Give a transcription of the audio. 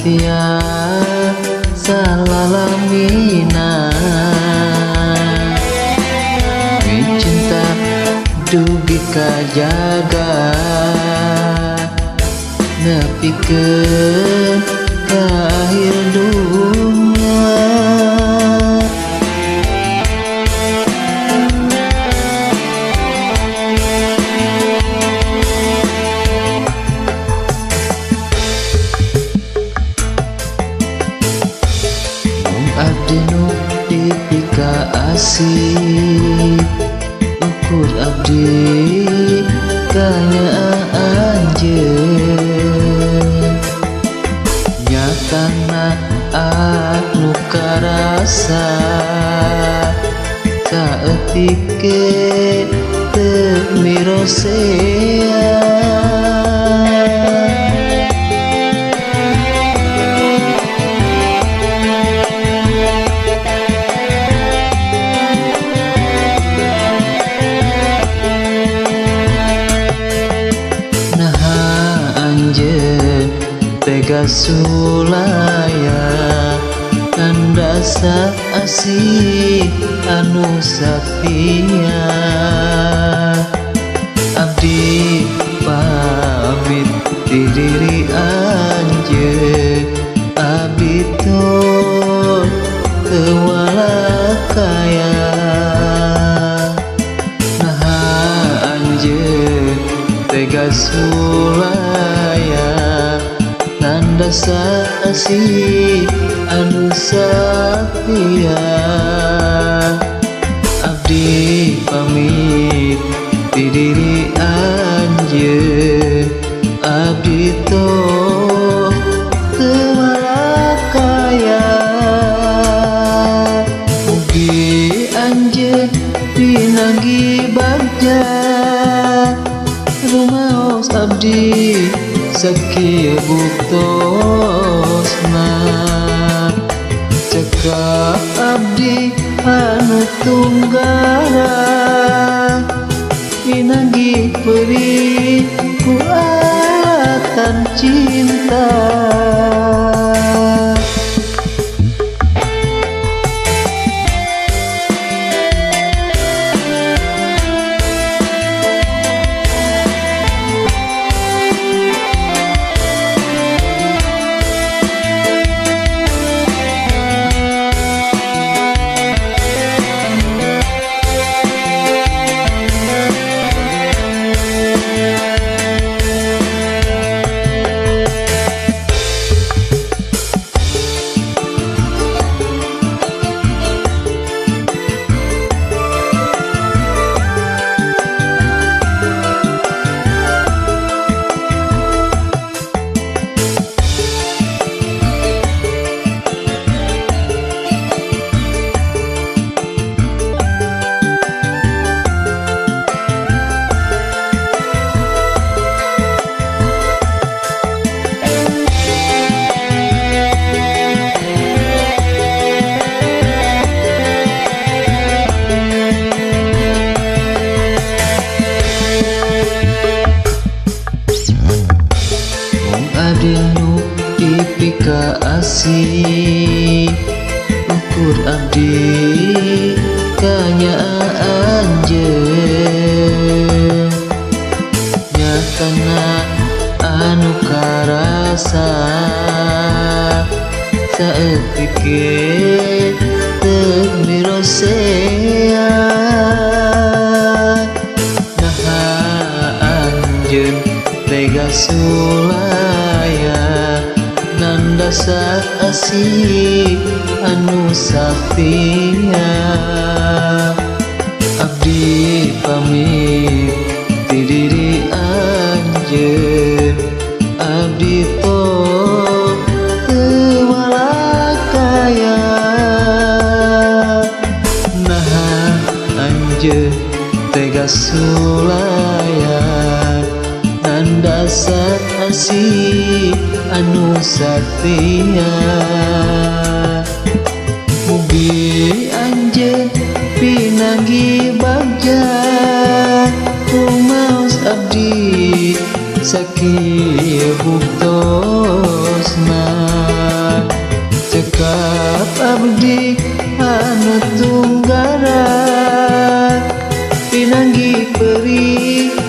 satia salalamina cinta dugi kajaga nepikeun ka akhir dunya. Abdi nu dipika asih ukur abdi kanyaan anjeun nyatana anu karasa saeutik ge teu mirosea. Tega sulaya kandasa asih anu satia abdi pamit di diri anjeun abdi tol teu walakaya naha anjeun tega sulaya kandasa asih anu satia abdi pamit di diri anjeun abdi tol teu walakaya mugi anjeun pinanggi bagja rumaos abdi sakieu buktosna cekak abdi anu tunggara pinanggi peuri ku alatan cinta. Abdi nu dipika asih ukur abdi kanyaan anjeun nyatana anu karasa saeutik ge teu mirosea naha anjeun tega sulaya nandasa asih anu satia abdi pamit di diri anjeun abdi tol teu walakaya naha anjeun tega sulaya nandasa asih anu satia mugi anjeun pinanggi bagja kumaos abdi sakieu buktosna. abdi anu tunggara pinanggi perih